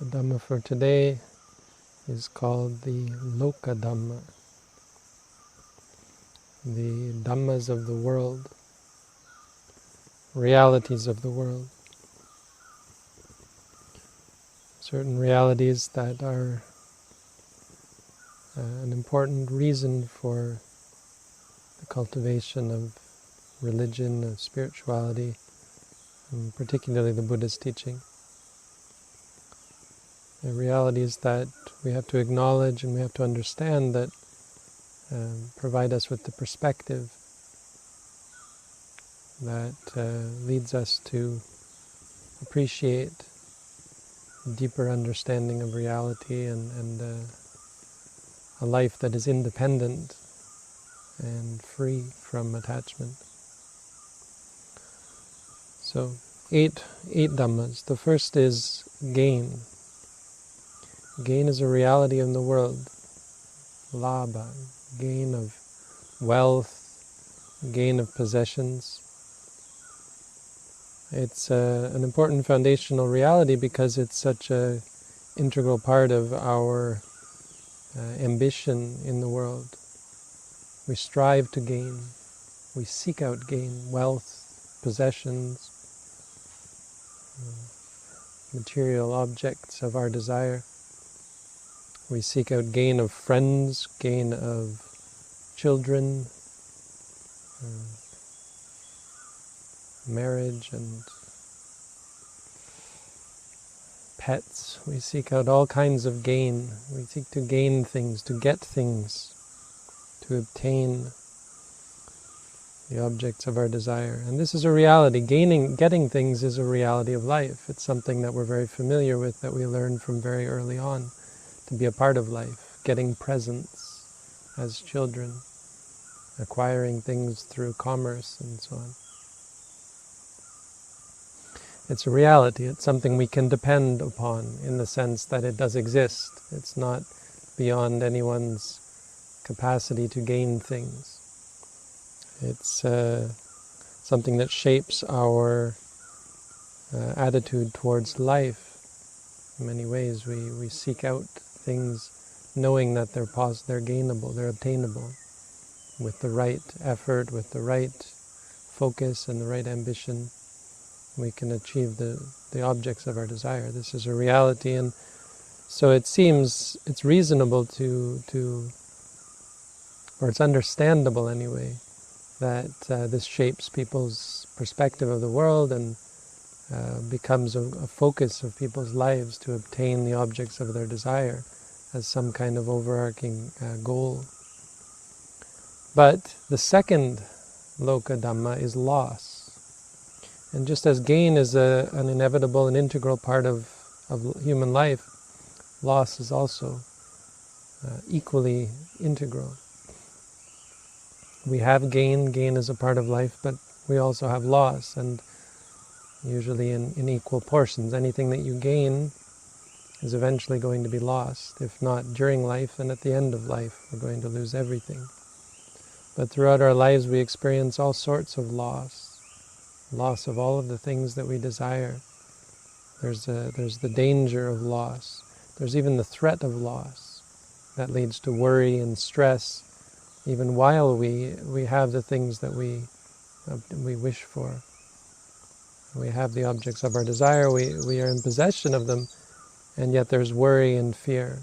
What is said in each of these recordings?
The Dhamma for today is called the Lokadhamma, the Dhammas of the world, realities of the world. Certain realities that are an important reason for the cultivation of religion, of spirituality, and particularly the Buddha's teaching. The realities that we have to acknowledge and we have to understand that provide us with the perspective that leads us to appreciate a deeper understanding of reality and a life that is independent and free from attachment. So, eight Dhammas. The first is gain. Gain is a reality in the world. Labha, gain of wealth, gain of possessions. It's an important foundational reality because it's such an integral part of our ambition in the world. We strive to gain. We seek out gain, wealth, possessions, material objects of our desire. We seek out gain of friends, gain of children, marriage and pets. We seek out all kinds of gain. We seek to gain things, to get things, to obtain the objects of our desire. And this is a reality. Getting things is a reality of life. It's something that we're very familiar with, that we learn from very early on to be a part of life. Getting presents as children, acquiring things through commerce and so on. It's a reality. It's something we can depend upon in the sense that it does exist. It's not beyond anyone's capacity to gain things. It's something that shapes our attitude towards life. In many ways, we seek out things knowing that they're gainable, they're obtainable. With the right effort, with the right focus and the right ambition, we can achieve the objects of our desire. This is a reality, and so it seems it's reasonable or it's understandable anyway, that this shapes people's perspective of the world and becomes a focus of people's lives to obtain the objects of their desire as some kind of overarching goal. But the second Lokadhamma is loss. And just as gain is an inevitable and integral part of human life, loss is also equally integral. We have gain is a part of life, but we also have loss, and usually in equal portions. Anything that you gain is eventually going to be lost. If not during life, then at the end of life we're going to lose everything. But throughout our lives we experience all sorts of loss. Loss of all of the things that we desire. There's the danger of loss. There's even the threat of loss that leads to worry and stress, even while we have the things that we wish for. We have the objects of our desire, we are in possession of them, and yet there's worry and fear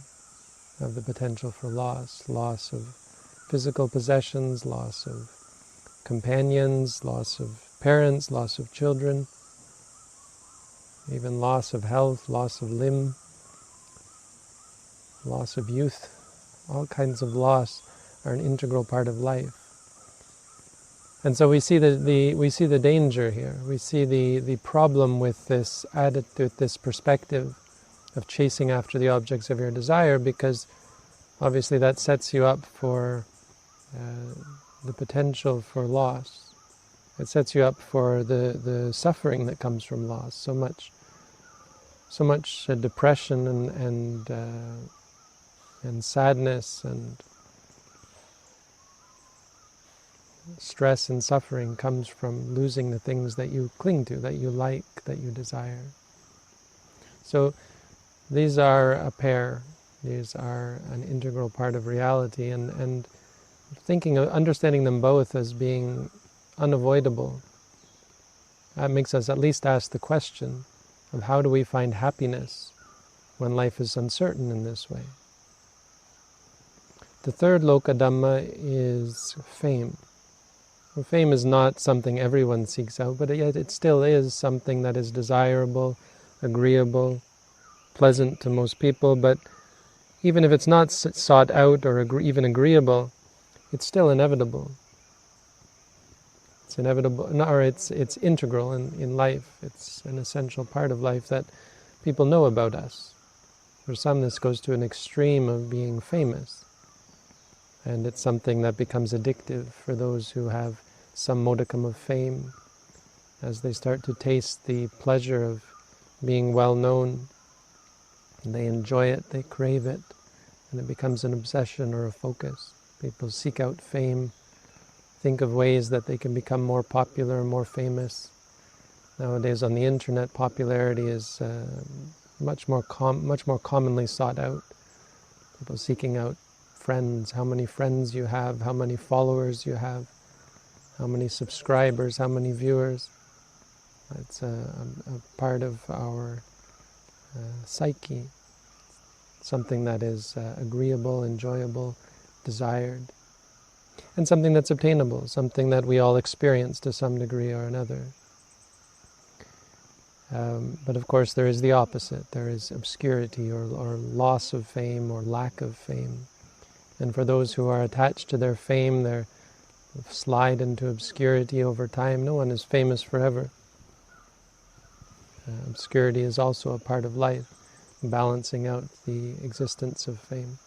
of the potential for loss. Loss of physical possessions, loss of companions, loss of parents, loss of children, even loss of health, loss of limb, loss of youth. All kinds of loss are an integral part of life. And so we see the danger here. We see the problem with this attitude, this perspective of chasing after the objects of your desire, because obviously that sets you up for the potential for loss. It sets you up for the suffering that comes from loss. So much depression and sadness and stress and suffering comes from losing the things that you cling to, that you like, that you desire. So These are a pair. These are an integral part of reality, and understanding them both as being unavoidable, that makes us at least ask the question of how do we find happiness when life is uncertain in this way. The third Lokadhamma is fame. Well, fame is not something everyone seeks out, but yet it still is something that is desirable, agreeable, pleasant to most people. But even if it's not sought out or even agreeable, it's still inevitable. It's inevitable, or it's integral in life. It's an essential part of life that people know about us. For some, this goes to an extreme of being famous. And it's something that becomes addictive for those who have some modicum of fame. As they start to taste the pleasure of being well known, they enjoy it, they crave it, and it becomes an obsession or a focus. People seek out fame, think of ways that they can become more popular, more famous. Nowadays on the internet, popularity is much more commonly sought out. People seeking out friends, how many friends you have, how many followers you have, how many subscribers, how many viewers. It's a part of our psyche, something that is agreeable, enjoyable, desired, and something that's obtainable, something that we all experience to some degree or another. But of course there is the opposite. There is obscurity or loss of fame or lack of fame. And for those who are attached to their fame, they slide into obscurity over time. No one is famous forever. Obscurity is also a part of life, balancing out the existence of fame.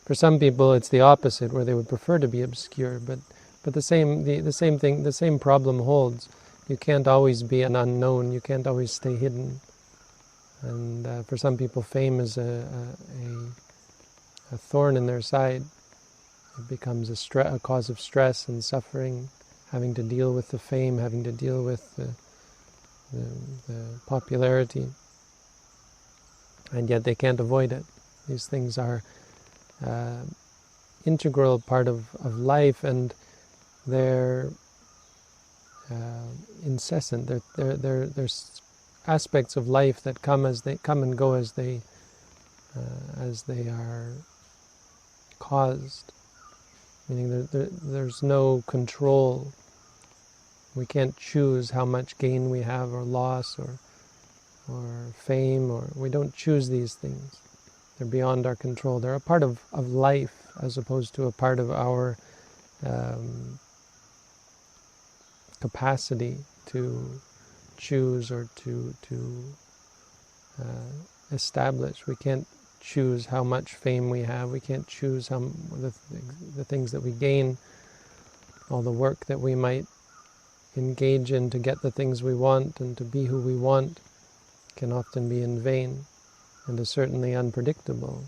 For some people, it's the opposite, where they would prefer to be obscure. But the same problem holds. You can't always be an unknown. You can't always stay hidden. And for some people, fame is a thorn in their side. It becomes a cause of stress and suffering, having to deal with the fame, having to deal with the popularity. And yet they can't avoid it. These things are integral part of life, and they're incessant. There's aspects of life that come and go as they are caused, meaning there's no control. We can't choose how much gain we have or loss or fame, or we don't choose these things. They're beyond our control. They're a part of life as opposed to a part of our capacity to choose or to establish. We can't choose how much fame we have. We can't choose the things that we gain. All the work that we might engage in to get the things we want and to be who we want can often be in vain, and is certainly unpredictable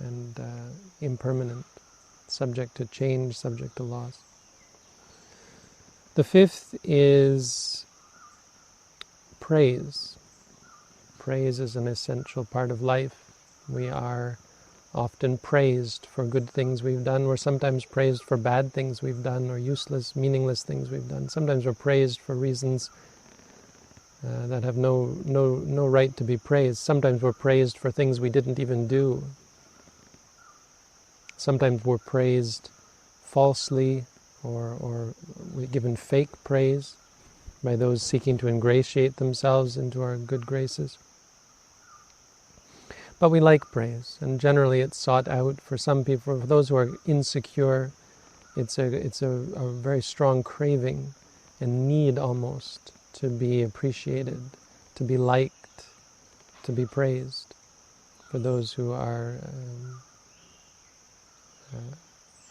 and impermanent, subject to change, subject to loss. The fifth is praise. Praise is an essential part of life. We are often praised for good things we've done. We're sometimes praised for bad things we've done or useless, meaningless things we've done. Sometimes we're praised for reasons that have no right to be praised. Sometimes we're praised for things we didn't even do. Sometimes we're praised falsely or we're given fake praise by those seeking to ingratiate themselves into our good graces. But we like praise, and generally it's sought out. For some people, for those who are insecure, it's a very strong craving and need almost to be appreciated, to be liked, to be praised. For those who are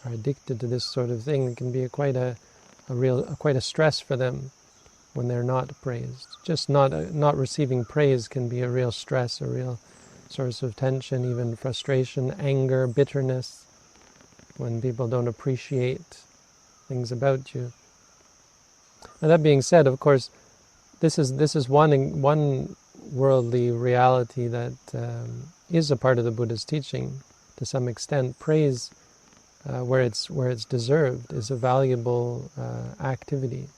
addicted to this sort of thing, it can be quite a stress for them when they're not praised. Just not receiving praise can be a real stress, a real source of tension, even frustration, anger, bitterness, when people don't appreciate things about you. And that being said, of course, this is one worldly reality that is a part of the Buddha's teaching to some extent. Praise where it's deserved is a valuable activity.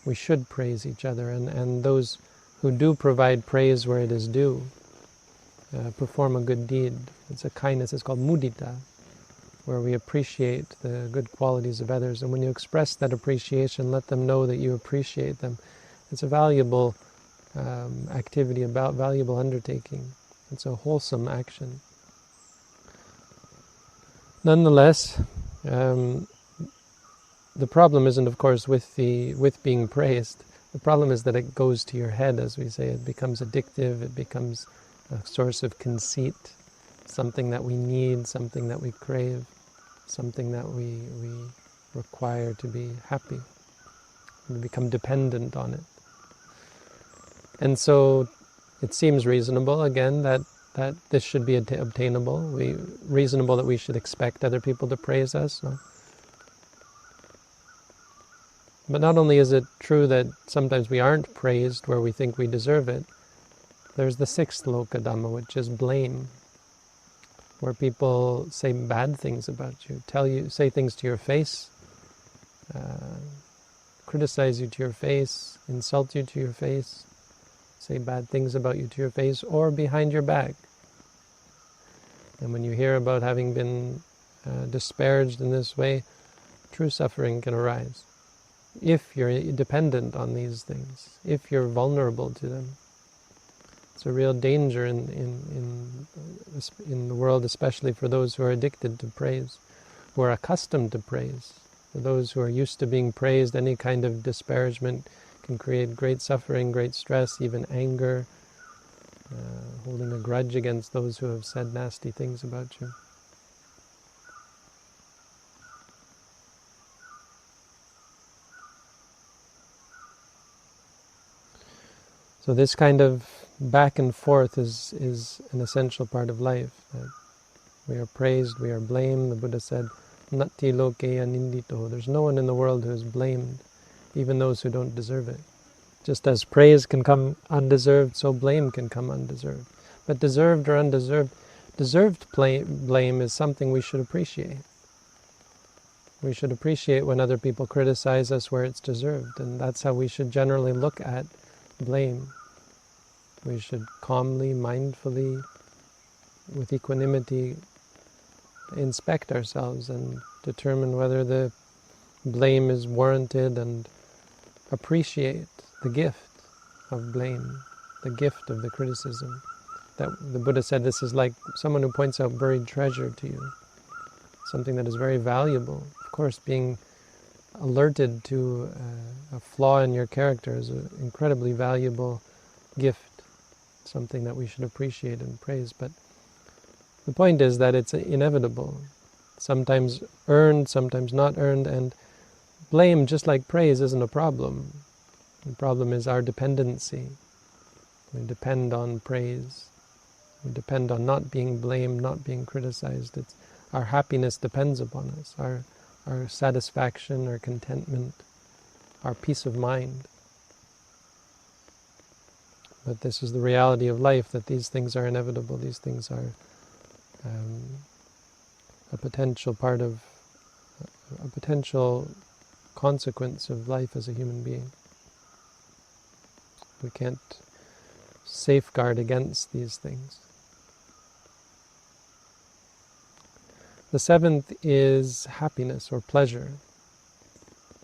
We should praise each other, and those who do provide praise where it is due perform a good deed. It's a kindness. It's called mudita, where we appreciate the good qualities of others. And when you express that appreciation, let them know that you appreciate them. It's a valuable activity, about valuable undertaking. It's a wholesome action. Nonetheless, the problem isn't, of course, with being praised. The problem is that it goes to your head, as we say. It becomes addictive. It becomes a source of conceit, something that we need, something that we crave, something that we require to be happy. We become dependent on it. And so it seems reasonable, again, that this should be obtainable. Reasonable that we should expect other people to praise us. No? But not only is it true that sometimes we aren't praised where we think we deserve it, there's the sixth Lokadhamma, which is blame, where people say bad things about you, say things to your face, criticize you to your face, insult you to your face, say bad things about you to your face or behind your back. And when you hear about having been disparaged in this way, true suffering can arise. If you're dependent on these things, if you're vulnerable to them. It's a real danger in the world, especially for those who are addicted to praise, who are accustomed to praise. For those who are used to being praised, any kind of disparagement can create great suffering, great stress, even anger, holding a grudge against those who have said nasty things about you. So this kind of back and forth is an essential part of life. That we are praised, we are blamed. The Buddha said, Natti lokeya nindito. There's no one in the world who is blamed, even those who don't deserve it. Just as praise can come undeserved, so blame can come undeserved. But deserved or undeserved, deserved blame is something we should appreciate. We should appreciate when other people criticize us where it's deserved, and that's how we should generally look at blame. We should calmly, mindfully, with equanimity, inspect ourselves and determine whether the blame is warranted and appreciate the gift of blame, the gift of the criticism. That the Buddha said this is like someone who points out buried treasure to you, something that is very valuable. Of course, being alerted to a flaw in your character is an incredibly valuable gift, something that we should appreciate and praise. But the point is that it's inevitable, sometimes earned, sometimes not earned, and blame, just like praise, isn't a problem. The problem is our dependency. We depend on praise. We depend on not being blamed, not being criticized. Our happiness depends upon us, our satisfaction, our contentment, our peace of mind. But this is the reality of life, that these things are inevitable. These things are a potential part of, a potential consequence of life as a human being. We can't safeguard against these things. The seventh is happiness or pleasure.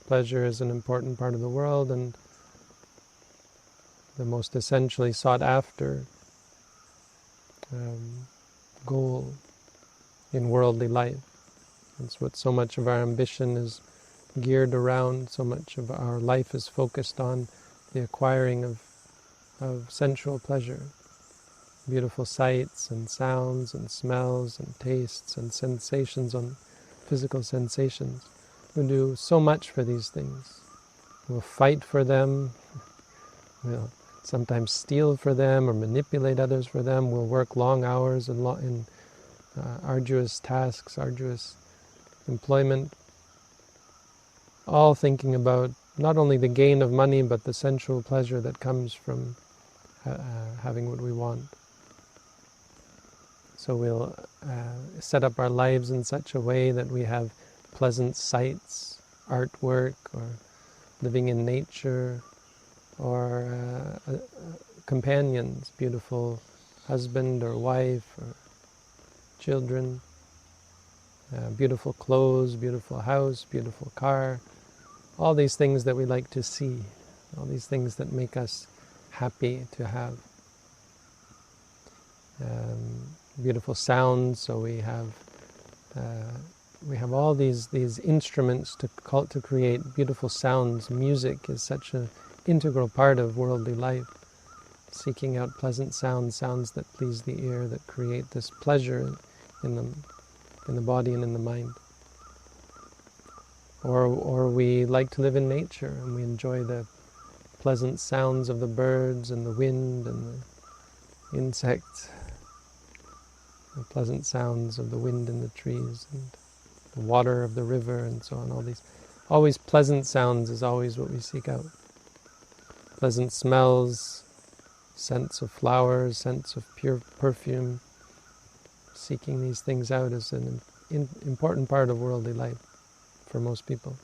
Pleasure is an important part of the world and the most essentially sought after goal in worldly life. It's what so much of our ambition is geared around, so much of our life is focused on, the acquiring of sensual pleasure. Beautiful sights and sounds and smells and tastes and sensations, on physical sensations. We do so much for these things. We'll fight for them. We'll sometimes steal for them or manipulate others for them. We'll work long hours in arduous tasks, arduous employment, all thinking about not only the gain of money but the sensual pleasure that comes from having what we want. So we'll set up our lives in such a way that we have pleasant sights, artwork, or living in nature, or companions, beautiful husband or wife or children, beautiful clothes, beautiful house, beautiful car, all these things that we like to see, all these things that make us happy to have. Beautiful sounds, so we have all these instruments to create beautiful sounds. Music is such an integral part of worldly life. Seeking out pleasant sounds that please the ear, that create this pleasure in the body and in the mind. Or we like to live in nature, and we enjoy the pleasant sounds of the birds and the wind and the insects, the pleasant sounds of the wind in the trees and the water of the river and so on. All these, always pleasant sounds is always what we seek out. Pleasant smells, scents of flowers, scents of pure perfume. Seeking these things out is an important part of worldly life for most people.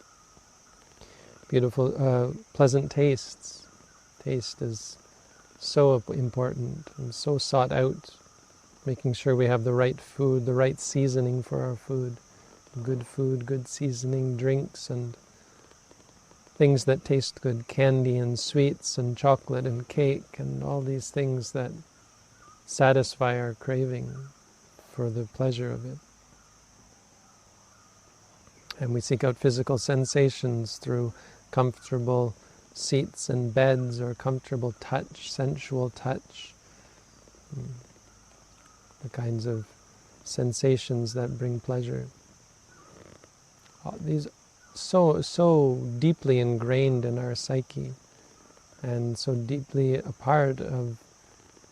Beautiful, pleasant tastes. Taste is so important and so sought out. Making sure we have the right food, the right seasoning for our food, good seasoning, drinks and things that taste good, candy and sweets and chocolate and cake and all these things that satisfy our craving for the pleasure of it. And we seek out physical sensations through comfortable seats and beds or comfortable touch, sensual touch. The kinds of sensations that bring pleasure. These so deeply ingrained in our psyche and so deeply a part of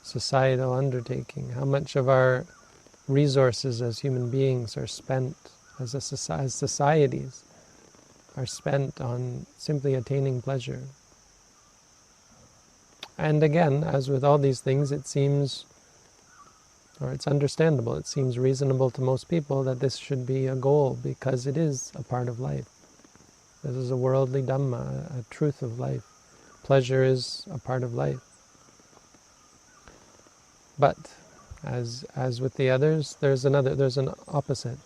societal undertaking. How much of our resources as human beings are spent, as societies, are spent on simply attaining pleasure. And again, as with all these things, it seems, or it's understandable, it seems reasonable to most people that this should be a goal because it is a part of life. This is a worldly Dhamma, a truth of life. Pleasure is a part of life. But, as with the others, there's an opposite.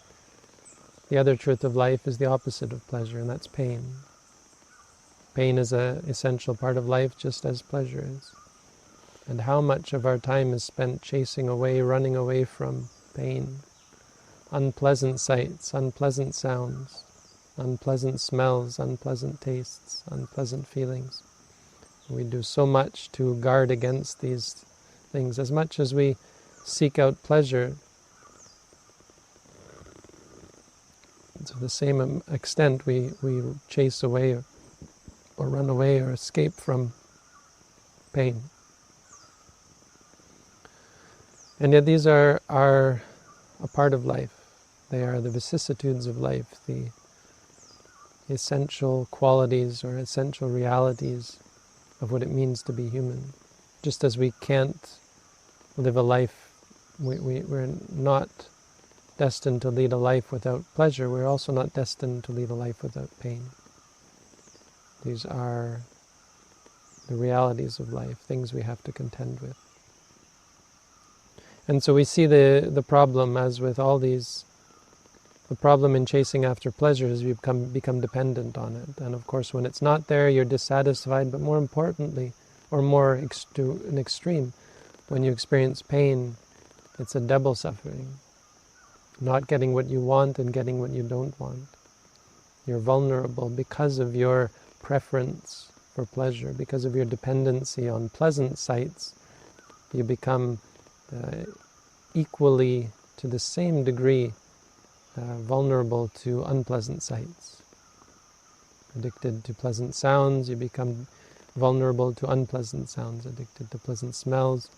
The other truth of life is the opposite of pleasure, and that's pain. Pain is an essential part of life, just as pleasure is. And how much of our time is spent chasing away, running away from pain, unpleasant sights, unpleasant sounds, unpleasant smells, unpleasant tastes, unpleasant feelings. We do so much to guard against these things. As much as we seek out pleasure, to the same extent we chase away or run away or escape from pain. And yet these are a part of life. They are the vicissitudes of life, the essential qualities or essential realities of what it means to be human. Just as we can't live a life, we're not destined to lead a life without pleasure, we're also not destined to lead a life without pain. These are the realities of life, things we have to contend with. And so we see the problem, as with all these, the problem in chasing after pleasure is we become dependent on it. And of course when it's not there, you're dissatisfied, but more importantly, or more an extreme, when you experience pain, it's a double suffering. Not getting what you want and getting what you don't want. You're vulnerable because of your preference for pleasure, because of your dependency on pleasant sights. You become equally, to the same degree, vulnerable to unpleasant sights. Addicted to pleasant sounds, you become vulnerable to unpleasant sounds. Addicted to pleasant smells.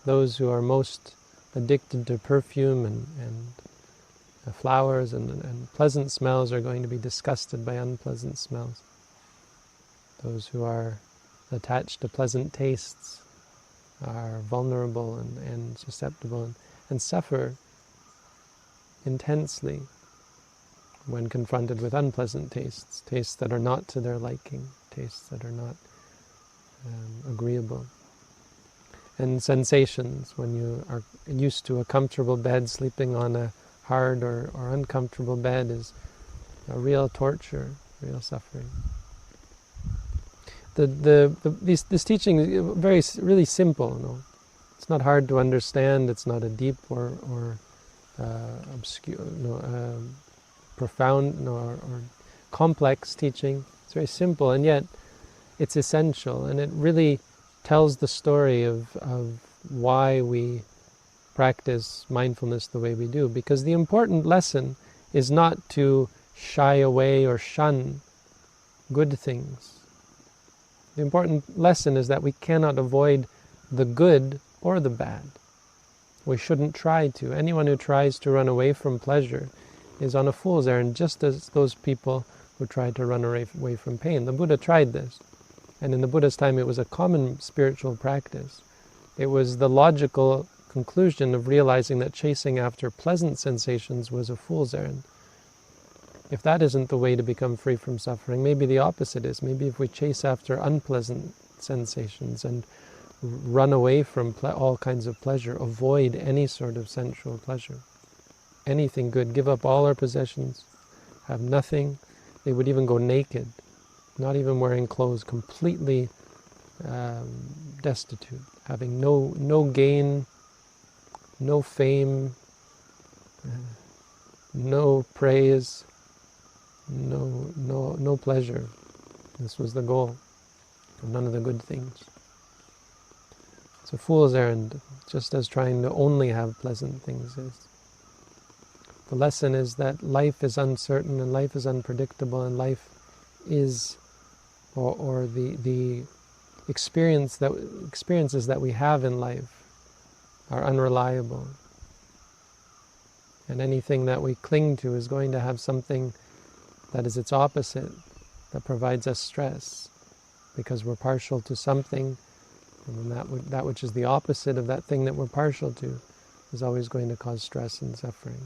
Those who are most addicted to perfume and flowers and pleasant smells are going to be disgusted by unpleasant smells. Those who are attached to pleasant tastes are vulnerable and susceptible and suffer intensely when confronted with unpleasant tastes, tastes that are not to their liking, tastes that are not agreeable. And sensations, when you are used to a comfortable bed, sleeping on a hard or uncomfortable bed is a real torture, real suffering. This teaching is really simple. No? It's not hard to understand. It's not a deep or obscure, profound or complex teaching. It's very simple, and yet it's essential, and it really tells the story of why we practice mindfulness the way we do. Because the important lesson is not to shy away or shun good things. The important lesson is that we cannot avoid the good or the bad. We shouldn't try to. Anyone who tries to run away from pleasure is on a fool's errand, just as those people who tried to run away from pain. The Buddha tried this. And in the Buddha's time, it was a common spiritual practice. It was the logical conclusion of realizing that chasing after pleasant sensations was a fool's errand. If that isn't the way to become free from suffering, maybe the opposite is. Maybe if we chase after unpleasant sensations and run away from all kinds of pleasure, avoid any sort of sensual pleasure, anything good, give up all our possessions, have nothing. They would even go naked, not even wearing clothes, completely destitute, having no gain, no fame, no praise, no pleasure. This was the goal, and none of the good things. It's a fool's errand, just as trying to only have pleasant things is. The lesson is that life is uncertain and life is unpredictable, and life is, or the experiences that we have in life are unreliable. And anything that we cling to is going to have something that is its opposite, that provides us stress, because we're partial to something, and that which is the opposite of that thing that we're partial to is always going to cause stress and suffering.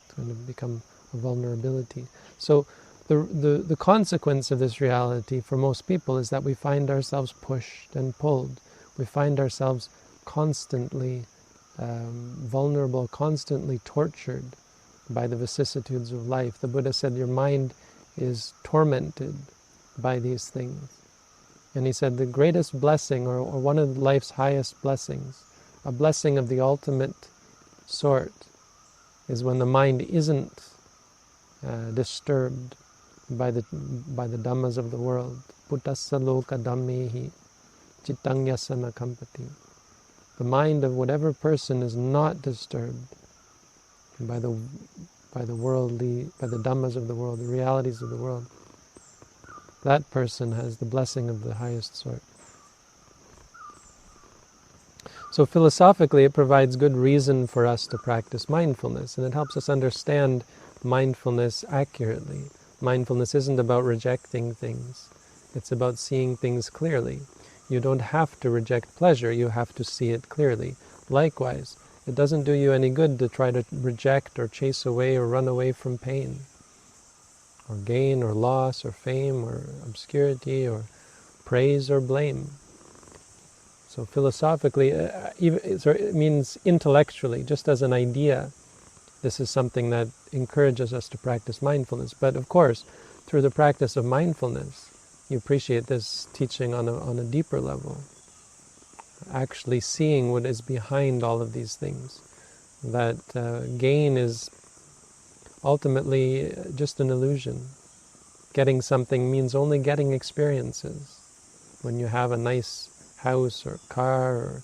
It's going to become a vulnerability. So the consequence of this reality for most people is that we find ourselves pushed and pulled. We find ourselves constantly vulnerable, constantly tortured by the vicissitudes of life. The Buddha said your mind is tormented by these things. And he said the greatest blessing, or one of life's highest blessings, a blessing of the ultimate sort, is when the mind isn't disturbed by the Dhammas of the world. Buddhassa Lokadhammehi cittang yasana kampati. The mind of whatever person is not disturbed by the worldly, by the Dhammas of the world, the realities of the world. That person has the blessing of the highest sort. So philosophically, it provides good reason for us to practice mindfulness, and it helps us understand mindfulness accurately. Mindfulness isn't about rejecting things. It's about seeing things clearly. You don't have to reject pleasure, you have to see it clearly. Likewise, it doesn't do you any good to try to reject or chase away or run away from pain, or gain or loss or fame or obscurity or praise or blame. So philosophically, it means intellectually, just as an idea, this is something that encourages us to practice mindfulness. But of course, through the practice of mindfulness, you appreciate this teaching on a deeper level. Actually seeing what is behind all of these things. That gain is ultimately just an illusion. Getting something means only getting experiences. When you have a nice house or car or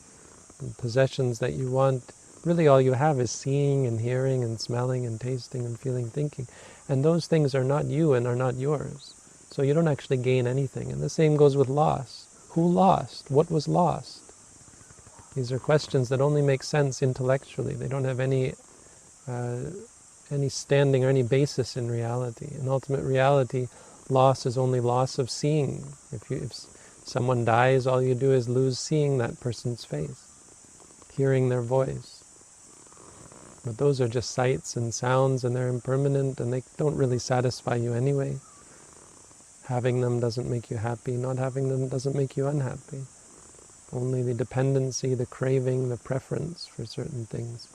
possessions that you want, really all you have is seeing and hearing and smelling and tasting and feeling, thinking. And those things are not you and are not yours. So you don't actually gain anything. And the same goes with loss. Who lost? What was lost? These are questions that only make sense intellectually. They don't have any standing or any basis in reality. In ultimate reality, loss is only loss of seeing. If someone dies, all you do is lose seeing that person's face. hearing their voice. But those are just sights and sounds, and they're impermanent, and they don't really satisfy you anyway. Having them doesn't make you happy. Not having them doesn't make you unhappy. Only the dependency, the craving, the preference for certain things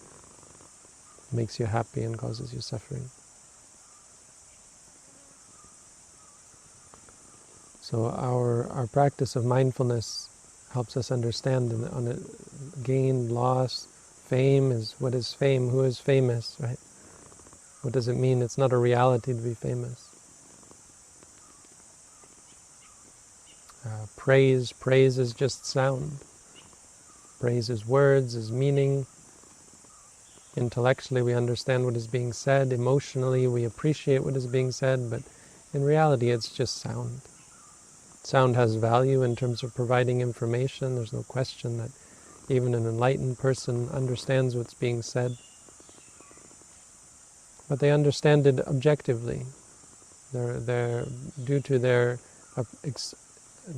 makes you happy and causes you suffering. So our practice of mindfulness helps us understand on it, gain, loss, fame is what is fame, who is famous, right? What does it mean? It's not a reality to be famous. Praise is just sound. Praise is words, is meaning. Intellectually we understand what is being said, emotionally we appreciate what is being said, but in reality it's just sound. Sound has value in terms of providing information. There's no question that even an enlightened person understands what's being said. But they understand it objectively. They're due to their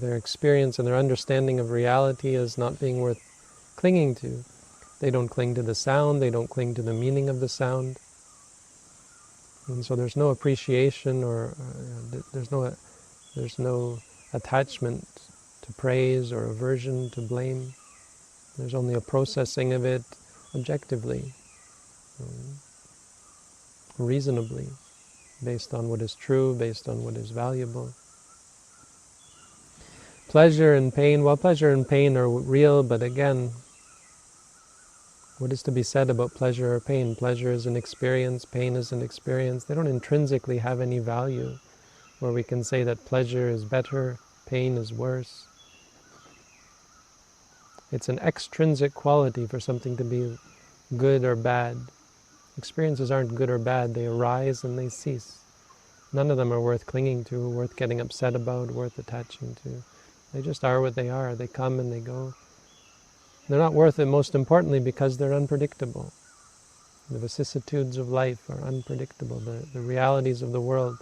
experience and their understanding of reality as not being worth clinging to. They don't cling to the sound, they don't cling to the meaning of the sound. And so there's no appreciation or there's no attachment to praise or aversion to blame. There's only a processing of it objectively, reasonably, based on what is true, based on what is valuable. Pleasure and pain, well, pleasure and pain are real, but again, what is to be said about pleasure or pain? Pleasure is an experience, pain is an experience. They don't intrinsically have any value, where we can say that pleasure is better, pain is worse. It's an extrinsic quality for something to be good or bad. Experiences aren't good or bad, they arise and they cease. None of them are worth clinging to, worth getting upset about, worth attaching to. They just are what they are. They come and they go. They're not worth it, most importantly, because they're unpredictable. The vicissitudes of life are unpredictable. The realities of the world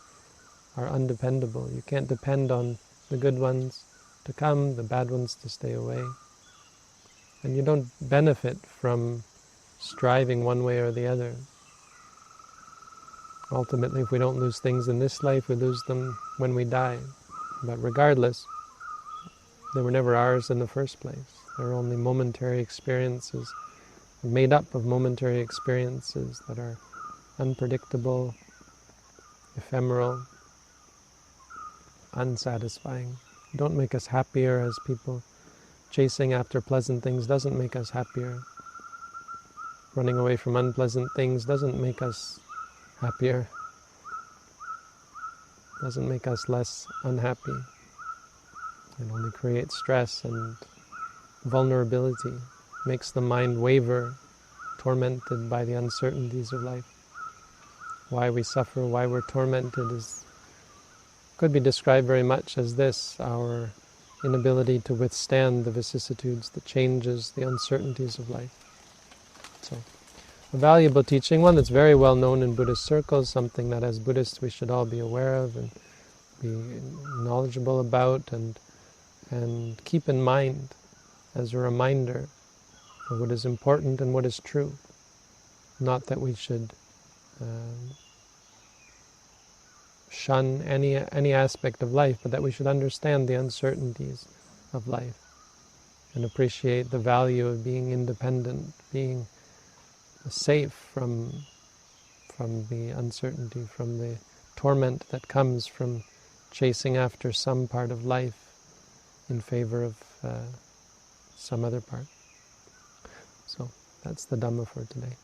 are undependable. You can't depend on the good ones to come, the bad ones to stay away. And you don't benefit from striving one way or the other. Ultimately, if we don't lose things in this life, we lose them when we die. But regardless, they were never ours in the first place. They're only momentary experiences, made up of momentary experiences that are unpredictable, ephemeral, unsatisfying. Don't make us happier as people. Chasing after pleasant things doesn't make us happier. Running away from unpleasant things doesn't make us happier. Doesn't make us less unhappy. It only creates stress and vulnerability, makes the mind waver, tormented by the uncertainties of life. Why we suffer, why we're tormented could be described very much as this: our inability to withstand the vicissitudes, the changes, the uncertainties of life. So, a valuable teaching, one that's very well known in Buddhist circles, something that as Buddhists we should all be aware of and be knowledgeable about and keep in mind as a reminder of what is important and what is true. Not that we should shun any aspect of life, but that we should understand the uncertainties of life and appreciate the value of being independent, being safe from the uncertainty, from the torment that comes from chasing after some part of life in favor of some other part. So that's the Dhamma for today.